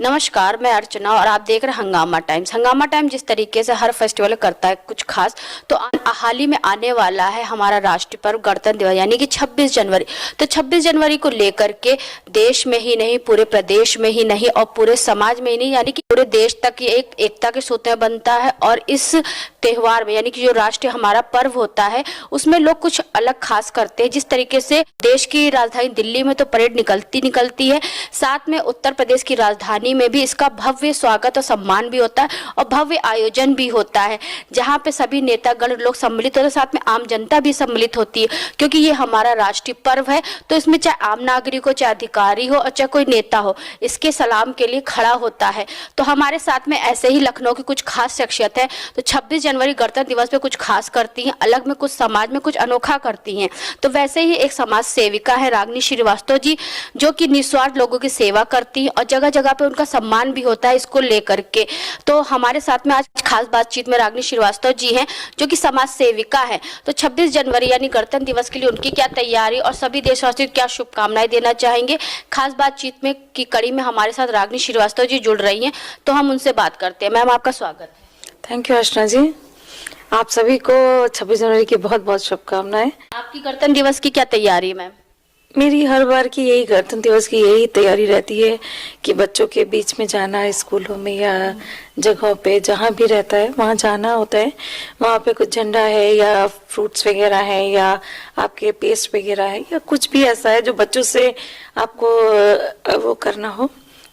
नमस्कार, मैं अर्चना और आप देख रहे हैं हंगामा टाइम्स। हंगामा टाइम जिस तरीके से हर फेस्टिवल करता है कुछ खास, तो हाल ही में आने वाला है हमारा राष्ट्रीय पर्व गणतंत्र दिवस यानी कि 26 जनवरी। तो 26 जनवरी को लेकर के देश में ही नहीं, पूरे प्रदेश में ही नहीं और पूरे समाज में ही नहीं, यानी कि पूरे देश तक ये एक एकता के सूत्र बनता है। और इस त्योहार में यानी कि जो राष्ट्रीय हमारा पर्व होता है उसमें लोग कुछ अलग खास करते हैं। जिस तरीके से देश की राजधानी दिल्ली में तो परेड निकलती है, साथ में उत्तर प्रदेश की राजधानी में भी इसका भव्य स्वागत और सम्मान भी होता है और भव्य आयोजन भी होता है, जहां पे सभी नेतागण लोग सम्मिलित होते हैं, साथ में आम जनता भी सम्मिलित होती है। क्योंकि ये हमारा राष्ट्रीय पर्व है, तो इसमें चाहे आम नागरिक हो, चाहे अधिकारी हो और चाहे कोई नेता हो, इसके सलाम के लिए खड़ा होता है। तो हमारे साथ में ऐसे ही लखनऊ की कुछ खास शख्सियत है, तो 26 जनवरी गणतंत्र दिवस पे कुछ खास करती हैं, अलग में कुछ समाज में कुछ अनोखा करती हैं। तो वैसे ही एक समाज सेविका है रागिनी श्रीवास्तव जी, जो कि निस्वार्थ लोगों की सेवा करती हैं और जगह जगह पे उनका सम्मान भी होता है इसको लेकर के। तो हमारे साथ में आज खास बातचीत में रागिनी श्रीवास्तव जी हैं, जो कि समाज सेविका है। तो 26 जनवरी यानी गणतंत्र दिवस के लिए उनकी क्या तैयारी और सभी देशवासियों को क्या शुभकामनाएं देना चाहेंगे, खास बातचीत में की कड़ी में हमारे साथ रागिनी श्रीवास्तव जी जुड़ रही हैं, तो हम उनसे बात करते हैं। मैम, आपका स्वागत है। थैंक यू अर्चना जी। आप सभी को 26 जनवरी की बहुत बहुत शुभकामनाएं। आपकी गणतंत्र दिवस की क्या तैयारी है मैम? मेरी हर बार की यही गणतंत्र दिवस की यही तैयारी रहती है कि बच्चों के बीच में जाना, स्कूलों में या जगहों पे जहाँ भी रहता है वहाँ जाना होता है। वहाँ पे कुछ झंडा है या फ्रूट्स वगैरह है या आपके पेस्ट वगैरह है या कुछ भी ऐसा है जो बच्चों से आपको वो करना हो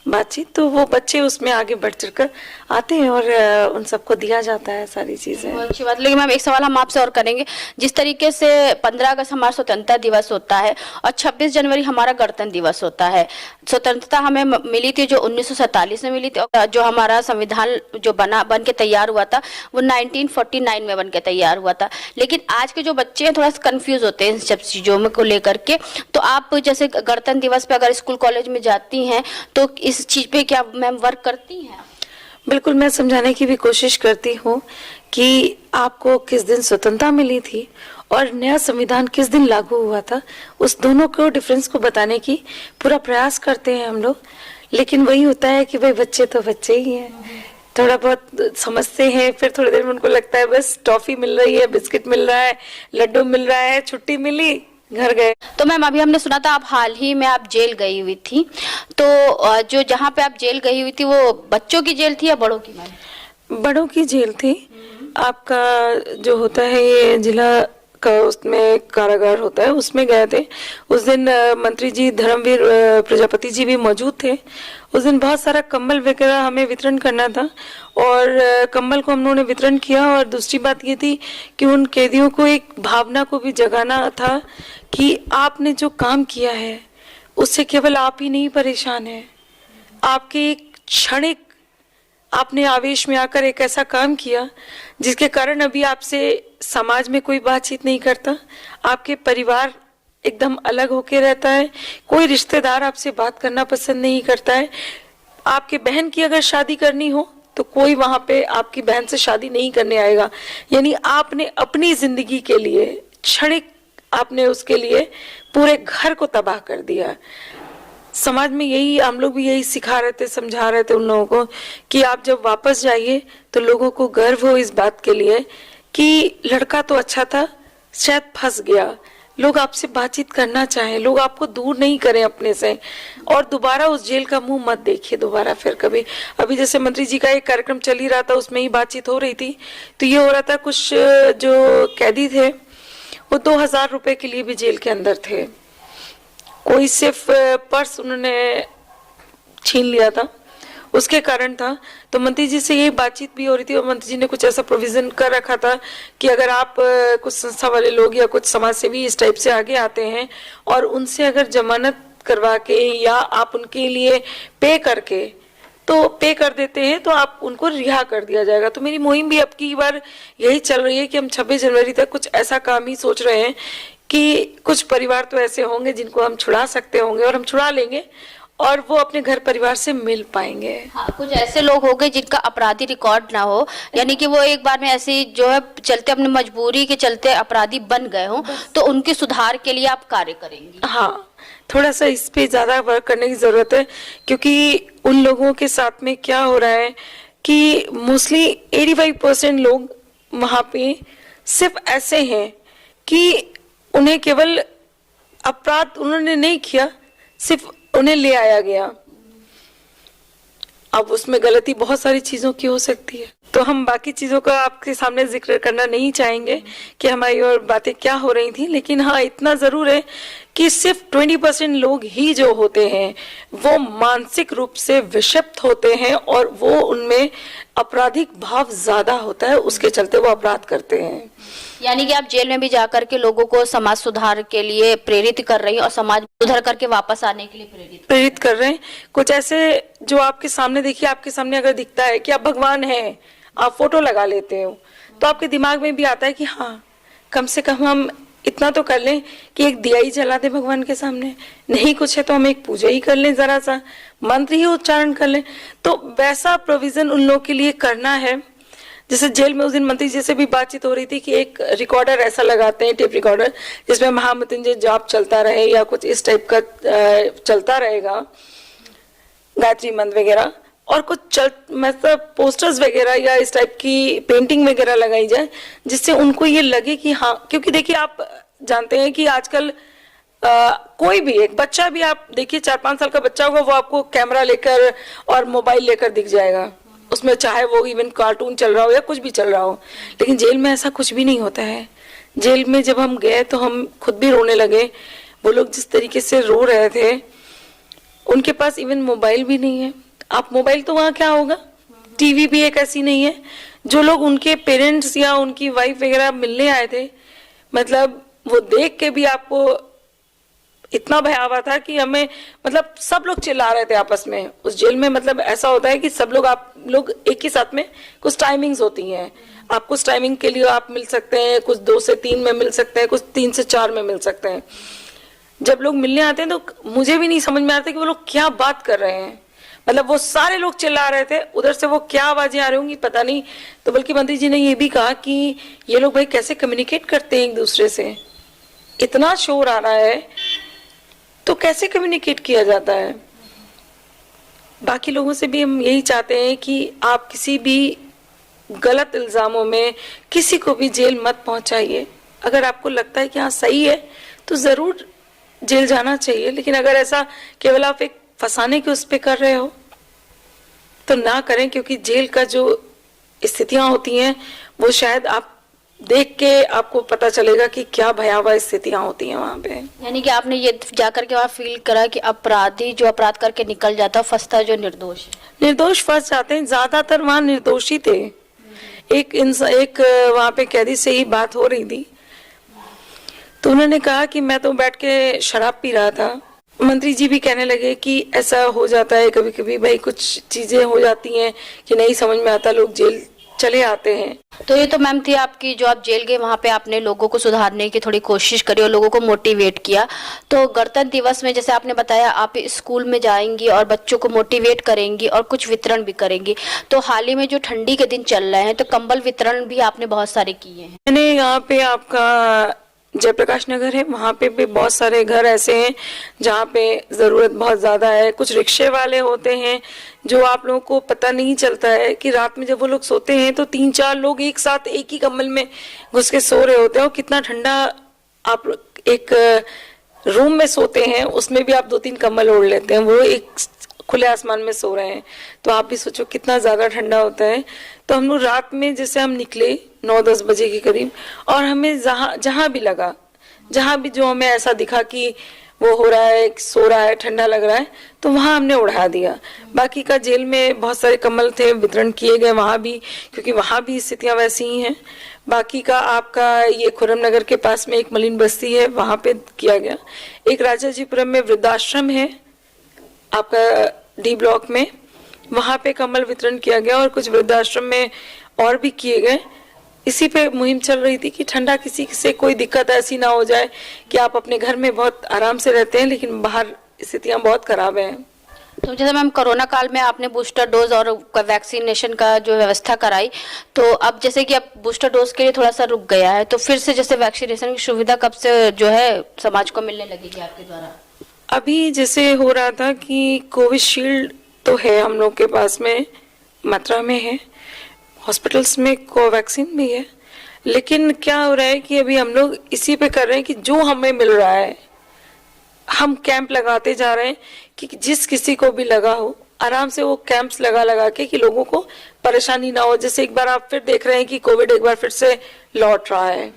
बातचीत, तो वो बच्चे उसमें आगे बढ़ चढ़कर आते हैं और उन सबको दिया जाता है सारी चीजें। अच्छी बात। लेकिन मैम एक सवाल हम आपसे और करेंगे, जिस तरीके से 15 अगस्त हमारा स्वतंत्रता दिवस होता है और 26 जनवरी हमारा गणतंत्र दिवस होता है। स्वतंत्रता हमें मिली थी जो 1947 में मिली थी, और जो हमारा संविधान जो बन के तैयार हुआ था वो 1949 में बन के तैयार हुआ था। लेकिन आज के जो बच्चे हैं थोड़ा सा कंफ्यूज होते हैं इन सब चीजों में को लेकर के। तो आप जैसे गणतंत्र दिवस पे अगर स्कूल कॉलेज में जाती हैं तो इस चीज पे क्या मैम वर्क करती हैं? बिल्कुल, मैं समझाने की भी कोशिश करती हूँ कि आपको किस दिन स्वतंत्रता मिली थी और नया संविधान किस दिन लागू हुआ था, उस दोनों को डिफरेंस को बताने की पूरा प्रयास करते हैं हम लोग। लेकिन वही होता है कि भाई बच्चे तो बच्चे ही हैं, थोड़ा बहुत समझते हैं, फिर थोड़ी देर में उनको लगता है बस टॉफी मिल रही है, बिस्किट मिल रहा है, लड्डू मिल रहा है, छुट्टी मिली, घर गए। तो मैम अभी हमने सुना था आप हाल ही में आप जेल गई हुई थी, तो जो जहाँ पे आप जेल गई हुई थी वो बच्चों की जेल थी या बड़ों की मैम? बड़ों की जेल थी। आपका जो होता है ये जिला का उसमें कारागार होता है, उसमें गए थे। उस दिन मंत्री जी धर्मवीर प्रजापति जी भी मौजूद थे। उस दिन बहुत सारा कंबल वगैरह हमें वितरण करना था और कंबल को हम लोगों ने वितरण किया। और दूसरी बात ये थी कि उन कैदियों को एक भावना को भी जगाना था कि आपने जो काम किया है उससे केवल आप ही नहीं परेशान है, आपके एक क्षणिक आपने आवेश में आकर एक ऐसा काम किया जिसके कारण अभी आपसे समाज में कोई बातचीत नहीं करता, आपके परिवार एकदम अलग होके रहता है, कोई रिश्तेदार आपसे बात करना पसंद नहीं करता है। आपके बहन की अगर शादी करनी हो तो कोई वहां पे आपकी बहन से शादी नहीं करने आएगा। यानी आपने अपनी जिंदगी के लिए क्षणिक आपने उसके लिए पूरे घर को तबाह कर दिया। समाज में यही हम लोग भी यही सिखा रहे थे, समझा रहे थे उन लोगों को कि आप जब वापस जाइए तो लोगों को गर्व हो इस बात के लिए कि लड़का तो अच्छा था, शायद फंस गया, लोग आपसे बातचीत करना चाहें, लोग आपको दूर नहीं करें अपने से, और दोबारा उस जेल का मुंह मत देखिए दोबारा फिर कभी। अभी जैसे मंत्री जी का एक कार्यक्रम चल ही रहा था, उसमें ही बातचीत हो रही थी, तो ये हो रहा था कुछ जो कैदी थे वो 2000 रुपए के लिए भी जेल के अंदर थे। कोई सिर्फ पर्स उन्होंने छीन लिया था, उसके कारण था। तो मंत्री जी से यही बातचीत भी हो रही थी और मंत्री जी ने कुछ ऐसा प्रोविजन कर रखा था कि अगर आप कुछ संस्था वाले लोग या कुछ समाज सेवी इस टाइप से आगे आते हैं और उनसे अगर जमानत करवा के या आप उनके लिए पे कर देते हैं तो आप उनको रिहा कर दिया जाएगा। तो मेरी मुहिम भी अब की बार यही चल रही है कि हम 26 जनवरी तक कुछ ऐसा काम ही सोच रहे हैं कि कुछ परिवार तो ऐसे होंगे जिनको हम छुड़ा सकते होंगे और हम छुड़ा लेंगे और वो अपने घर परिवार से मिल पाएंगे। हाँ, कुछ ऐसे लोग हो गए जिनका अपराधी रिकॉर्ड ना हो, यानी कि वो एक बार में ऐसी जो है चलते अपनी मजबूरी के चलते अपराधी बन गए हों, तो उनके सुधार के लिए आप कार्य करेंगी। हाँ, थोड़ा सा इस पे ज़्यादा वर्क करने की ज़रूरत है, क्योंकि उन लोगों के साथ में क्या हो रहा है कि मोस्टली 85% लोग वहाँ पे सिर्फ ऐसे हैं कि उन्हें केवल अपराध उन्होंने नहीं किया, सिर्फ उन्हें ले आया गया। अब उसमें गलती बहुत सारी चीज़ों की हो सकती है, तो हम बाकी चीज़ों का आपके सामने जिक्र करना नहीं चाहेंगे कि हमारी और बातें क्या हो रही थी, लेकिन हाँ इतना ज़रूर है कि सिर्फ 20% लोग ही जो होते हैं वो मानसिक रूप से विक्षिप्त होते हैं और वो उनमें आपराधिक भाव ज़्यादा होता है, उसके चलते वो अपराध करते हैं। यानी कि आप जेल में भी जाकर के लोगों को समाज सुधार के लिए प्रेरित कर रही हैं और समाज सुधार करके वापस आने के लिए प्रेरित कर रहे हैं। कुछ ऐसे जो आपके सामने, देखिए आपके सामने अगर दिखता है कि आप भगवान हैं, आप फोटो लगा लेते हो, तो आपके दिमाग में भी आता है कि हाँ कम से कम हम इतना तो कर लें कि एक दिया ही जला दे भगवान के सामने, नहीं कुछ है तो हम एक पूजा ही कर लें, जरा सा मंत्र ही उच्चारण कर लें। तो वैसा प्रोविजन उन लोगों के लिए करना है। जैसे जेल में उस दिन मंत्री जी से भी बातचीत हो रही थी कि एक रिकॉर्डर ऐसा लगाते हैं, टेप रिकॉर्डर, जिसमें महामृत्युंजय जाप चलता रहे या कुछ इस टाइप का चलता रहेगा, गायत्री मंत्र वगैरह, और कुछ मतलब पोस्टर्स वगैरह या इस टाइप की पेंटिंग वगैरह लगाई जाए, जिससे उनको ये लगे कि हाँ, क्योंकि देखिए आप जानते हैं कि आजकल कोई भी एक बच्चा भी आप देखिए 4-5 साल का बच्चा होगा, वो आपको कैमरा लेकर और मोबाइल लेकर दिख जाएगा, उसमें चाहे वो इवन कार्टून चल रहा हो या कुछ भी चल रहा हो। लेकिन जेल में ऐसा कुछ भी नहीं होता है। जेल में जब हम गए तो हम खुद भी रोने लगे। वो लोग जिस तरीके से रो रहे थे, उनके पास इवन मोबाइल भी नहीं है। आप मोबाइल तो वहाँ क्या होगा, टीवी भी एक ऐसी नहीं है। जो लोग उनके पेरेंट्स या उनकी वाइफ वगैरह मिलने आए थे, मतलब वो देख के भी आपको इतना भयावह था कि हमें, मतलब सब लोग चिल्ला रहे थे आपस में उस जेल में। मतलब ऐसा होता है कि सब लोग, आप लोग एक ही साथ में, कुछ टाइमिंग्स होती हैं, आप कुछ टाइमिंग के लिए आप मिल सकते हैं, कुछ 2 से 3 में मिल सकते हैं, कुछ 3 से 4 में मिल सकते हैं। जब लोग मिलने आते हैं तो मुझे भी नहीं समझ में आता कि वो लोग क्या बात कर रहे हैं। मतलब वो सारे लोग चिल्ला रहे थे, उधर से वो क्या आवाजें आ रही होंगी पता नहीं। तो बल्कि मंत्री जी ने ये भी कहा कि ये लोग भाई कैसे कम्युनिकेट करते हैं एक दूसरे से, इतना शोर आ रहा है तो कैसे कम्युनिकेट किया जाता है। बाकी लोगों से भी हम यही चाहते हैं कि आप किसी भी गलत इल्जामों में किसी को भी जेल मत पहुंचाइए। अगर आपको लगता है कि हाँ सही है तो जरूर जेल जाना चाहिए, लेकिन अगर ऐसा केवल आप एक फंसाने के उस पे कर रहे हो तो ना करें, क्योंकि जेल का जो स्थितियां होती हैं वो शायद आप देख के आपको पता चलेगा कि क्या भयावह स्थितियां होती हैं वहाँ पे। यानी कि आपने ये जाकर के वहाँ फील करा कि अपराधी जो अपराध करके निकल जाता है, फंसता जो निर्दोष है, निर्दोष फंस जाते हैं। ज्यादातर वहाँ निर्दोषी थे। एक वहाँ पे कैदी से ही बात हो रही थी, तो उन्होंने कहा कि मैं तो बैठ के शराब पी रहा था। मंत्री जी भी कहने लगे कि ऐसा हो जाता है कभी कभी भाई, कुछ चीजें हो जाती हैं कि नहीं समझ में आता, लोग जेल चले आते हैं। तो ये तो मैम थी आपकी, जो आप जेल गए वहाँ पे आपने लोगों को सुधारने की थोड़ी कोशिश करी और लोगों को मोटिवेट किया। तो गणतंत्र दिवस में जैसे आपने बताया आप स्कूल में जाएंगी और बच्चों को मोटिवेट करेंगी और कुछ वितरण भी करेंगी। तो हाल ही में जो ठंडी के दिन चल रहे हैं तो कंबल वितरण भी आपने बहुत सारे किए हैं। मैंने यहाँ पे आपका जयप्रकाश नगर है, वहाँ पे भी बहुत सारे घर ऐसे हैं जहाँ पे ज़रूरत बहुत ज़्यादा है। कुछ रिक्शे वाले होते हैं जो आप लोगों को पता नहीं चलता है कि रात में जब वो लोग सोते हैं तो 3-4 लोग एक साथ एक ही कंबल में घुस के सो रहे होते हैं, और कितना ठंडा। आप एक रूम में सोते हैं, उसमें भी आप 2-3 कंबल ओढ़ लेते हैं, वो एक खुले आसमान में सो रहे हैं, तो आप भी सोचो कितना ज़्यादा ठंडा होता है। तो हम लोग रात में जैसे हम निकले 9-10 बजे के करीब, और हमें जहाँ भी लगा, जहाँ भी जो हमें ऐसा दिखा कि वो हो रहा है, सो रहा है, ठंडा लग रहा है, तो वहाँ हमने उड़ा दिया। बाकी का जेल में बहुत सारे कंबल थे, वितरण किए गए वहाँ भी, क्योंकि वहाँ भी स्थितियाँ वैसी ही हैं। बाकी का आपका ये खुर्रम नगर के पास में एक मलिन बस्ती है, वहाँ पे किया गया। एक राजाजीपुरम में वृद्धाश्रम है आपका डी ब्लॉक में, वहाँ पे कंबल वितरण किया गया, और कुछ वृद्धाश्रम में और भी किए गए। इसी पे मुहिम चल रही थी कि ठंडा किसी से कोई दिक्कत ऐसी ना हो जाए कि आप अपने घर में बहुत आराम से रहते हैं लेकिन बाहर स्थितियां बहुत खराब हैं। तो जैसे मैम कोरोना काल में आपने बूस्टर डोज और वैक्सीनेशन का जो व्यवस्था कराई, तो अब जैसे कि अब बूस्टर डोज के लिए थोड़ा सा रुक गया है, तो फिर से जैसे वैक्सीनेशन की सुविधा कब से जो है समाज को मिलने लगेगी आपके द्वारा? अभी जैसे हो रहा था कि कोविशील्ड तो है हम लोग के पास में, मात्रा में है, हॉस्पिटल्स में कोवैक्सीन भी है, लेकिन क्या हो रहा है कि अभी हम लोग इसी पे कर रहे हैं कि जो हमें मिल रहा है हम कैंप लगाते जा रहे हैं कि जिस किसी को भी लगा हो आराम से वो कैंप्स लगा लगा के कि लोगों को परेशानी ना हो। जैसे एक बार आप फिर देख रहे हैं कि कोविड एक बार फिर से लौट रहा है,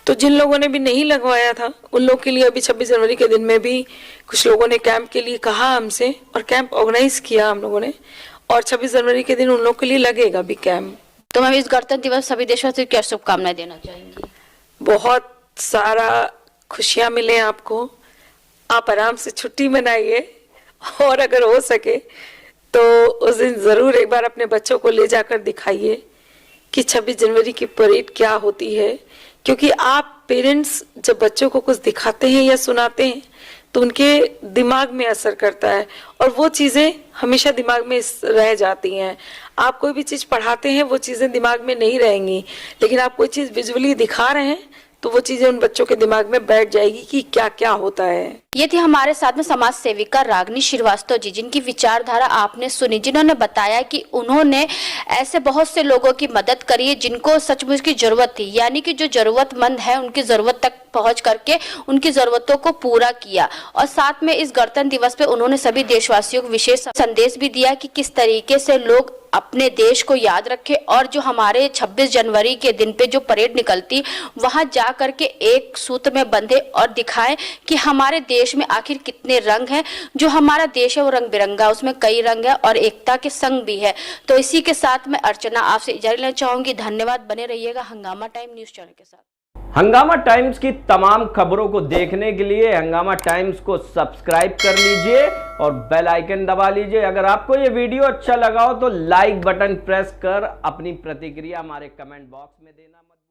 तो जिन लोगों ने भी नहीं लगवाया था उन लोगों के लिए अभी 26 जनवरी के दिन में भी कुछ लोगों ने कैंप के लिए कहा हमसे और कैंप ऑर्गेनाइज किया हम लोगों ने, और 26 जनवरी के दिन उन लोगों के लिए लगेगा भी कैंप। तो मैम इस गणतंत्र दिवस सभी देशवासियों को क्या शुभकामनाएं देना चाहेंगी? बहुत सारा खुशियां मिले आपको, आप आराम से छुट्टी मनाइए, और अगर हो सके तो उस दिन जरूर एक बार अपने बच्चों को ले जाकर दिखाइए कि 26 जनवरी की परेड क्या होती है, क्योंकि आप पेरेंट्स जब बच्चों को कुछ दिखाते हैं या सुनाते हैं तो उनके दिमाग में असर करता है और वो चीज़ें हमेशा दिमाग में रह जाती हैं। आप कोई भी चीज़ पढ़ाते हैं वो चीज़ें दिमाग में नहीं रहेंगी, लेकिन आप कोई चीज़ विजुअली दिखा रहे हैं तो वो चीज़ें उन बच्चों के दिमाग में बैठ जाएगी कि क्या क्या होता है। ये थी हमारे साथ में समाज सेविका रागिनी श्रीवास्तव जी, जिनकी विचारधारा आपने सुनी, जिन्होंने बताया कि उन्होंने ऐसे बहुत से लोगों की मदद करी है जिनको सचमुच की जरूरत थी, यानी कि जो जरूरतमंद है उनकी जरूरत तक पहुंच करके उनकी जरूरतों को पूरा किया। और साथ में इस गणतंत्र दिवस पे उन्होंने सभी देशवासियों को विशेष संदेश भी दिया कि किस तरीके से लोग अपने देश को याद रखें और जो हमारे 26 जनवरी के दिन पे जो परेड निकलती वहां जा करके एक सूत्र में बंधे और दिखाएं कि हमारे देश में आखिर कितने रंग हैं। जो हमारा देश है वो रंग बिरंगा, उसमें कई रंग है और एकता के संग भी है। तो इसी के साथ मैं अर्चना आपसे इजाजत लेना चाहूंगी। धन्यवाद, बने रहिएगा हंगामा टाइम न्यूज चैनल के साथ। हंगामा टाइम्स की तमाम खबरों को देखने के लिए हंगामा टाइम्स को सब्सक्राइब कर लीजिए और बेल आइकन दबा लीजिए। अगर आपको ये वीडियो अच्छा लगा हो तो लाइक बटन प्रेस कर अपनी प्रतिक्रिया हमारे कमेंट बॉक्स में देना मत भूलिए।